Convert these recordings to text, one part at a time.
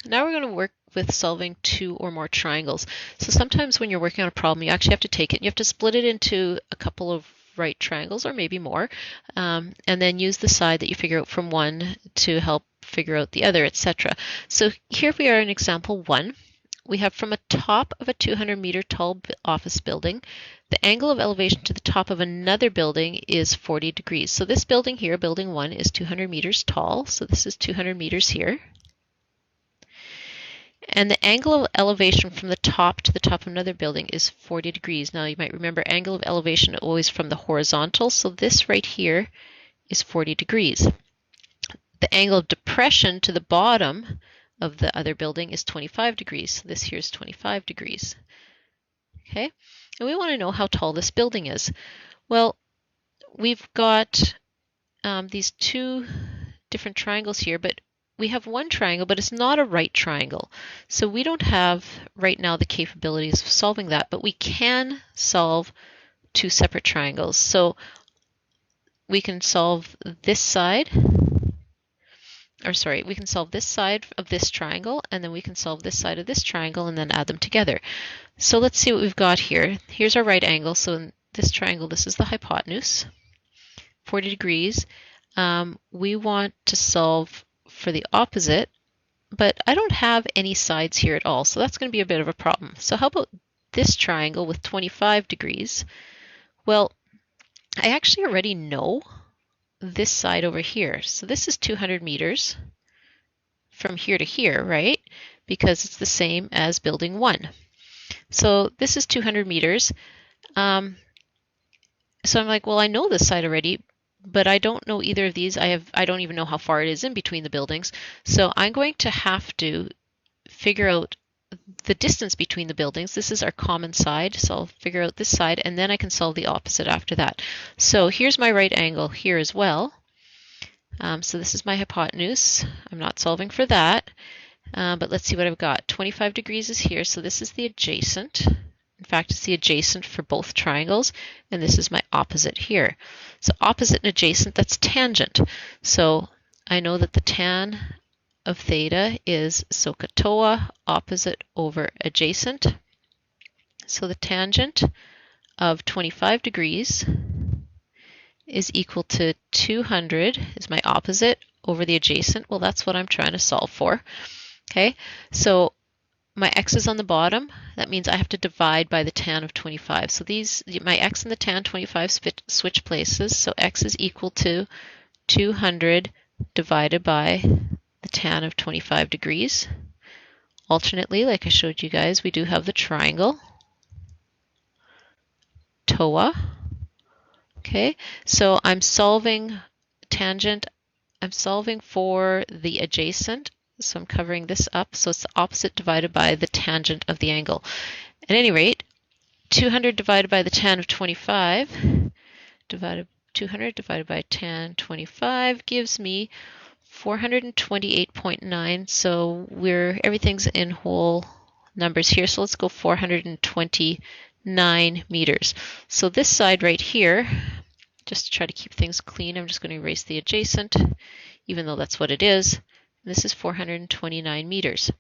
Now we're going to work with solving two or more triangles. So sometimes when you're working on a problem, you actually have to take it and you have to split it into a couple of right triangles or maybe more, and then use the side that you figure out from one to help figure out the other, etc. So here we are in example 1. We have from a top of a 200-meter tall office building, the angle of elevation to the top of another building is 40 degrees. So this building here, building 1, is 200 meters tall. So this is 200 meters here. And the angle of elevation from the top to the top of another building is 40 degrees. Now you might remember angle of elevation always from the horizontal. So this right here is 40 degrees. The angle of depression to the bottom of the other building is 25 degrees. So this here is 25 degrees. Okay, and we want to know how tall this building is. Well, we've got these two different triangles here, but we have one triangle, but it's not a right triangle. So we don't have right now the capabilities of solving that, but we can solve two separate triangles. So we can solve this side, or sorry, we can solve this side of this triangle, and then we can solve this side of this triangle and then add them together. So let's see what we've got here. Here's our right angle. So in this triangle, this is the hypotenuse, 40 degrees. We want to solve for the opposite, but I don't have any sides here at all, so that's going to be a bit of a problem. So how about this triangle with 25 degrees? Well, I actually already know this side over here. So this is 200 meters from here to here, right? Because it's the same as building 1. So this is 200 meters. So I'm like, well, I know this side already, but I don't know either of these. I don't even know how far it is in between the buildings. So I'm going to have to figure out the distance between the buildings. This is our common side, so I'll figure out this side, and then I can solve the opposite after that. So here's my right angle here as well. So this is my hypotenuse. I'm not solving for that, but let's see what I've got. 25 degrees is here, so this is the adjacent. In fact, it's the adjacent for both triangles, and this is my opposite here. So opposite and adjacent, that's tangent. So I know that the tan of theta is SOHCAHTOA, opposite over adjacent. So the tangent of 25 degrees is equal to 200 is my opposite over the adjacent. Well, that's what I'm trying to solve for. Okay, so my x is on the bottom. That means I have to divide by the tan of 25. So these, my x and the tan 25 switch places. So x is equal to 200 divided by the tan of 25 degrees. Alternately, like I showed you guys, we do have the triangle, TOA. Okay, so I'm solving tangent, I'm solving for the adjacent. So I'm covering this up, so it's the opposite divided by the tangent of the angle. At any rate, 200 divided by the tan of 25, 200 divided by tan 25 gives me 428.9. So everything's in whole numbers here. So let's go 429 meters. So this side right here, just to try to keep things clean, I'm just going to erase the adjacent, even though that's what it is. This is 429 meters.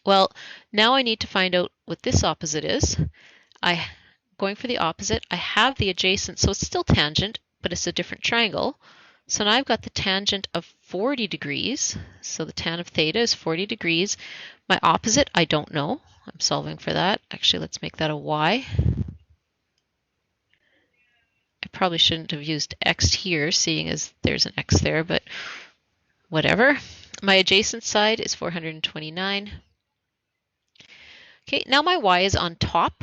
Well, now I need to find out what this opposite is. Going for the opposite, I have the adjacent, so it's still tangent, but it's a different triangle. So now I've got the tangent of 40 degrees. So the tan of theta is 40 degrees. My opposite, I don't know. I'm solving for that. Actually, let's make that a y. I probably shouldn't have used x here, seeing as there's an x there, but whatever. My adjacent side is 429. Okay, now my y is on top.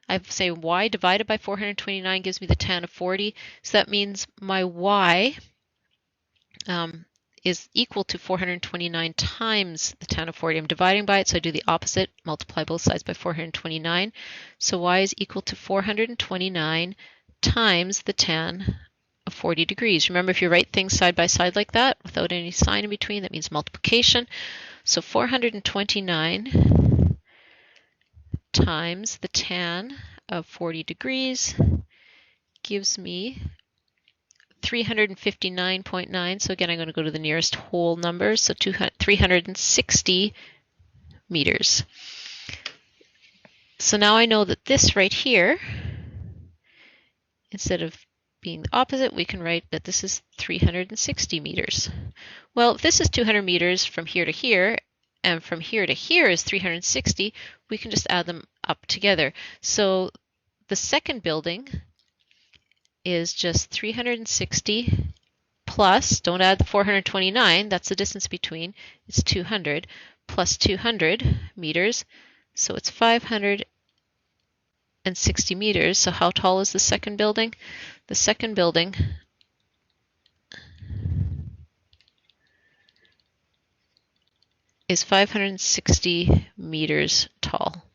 I say y divided by 429 gives me the tan of 40. So that means my y is equal to 429 times the tan of 40. I'm dividing by it, so I do the opposite, multiply both sides by 429. So y is equal to 429 times the tan of 40 degrees. Remember, if you write things side by side like that without any sign in between, that means multiplication. So 429 times the tan of 40 degrees gives me 359.9. So again, I'm going to go to the nearest whole number. So 360 meters. So now I know that this right here, instead of being the opposite, we can write that this is 360 meters. Well, if this is 200 meters from here to here, and from here to here is 360, we can just add them up together. So the second building is just 360 plus, don't add the 429, that's the distance between, it's 200, plus 200 meters, so it's 560 meters. So how tall is the second building? The second building is 560 meters tall.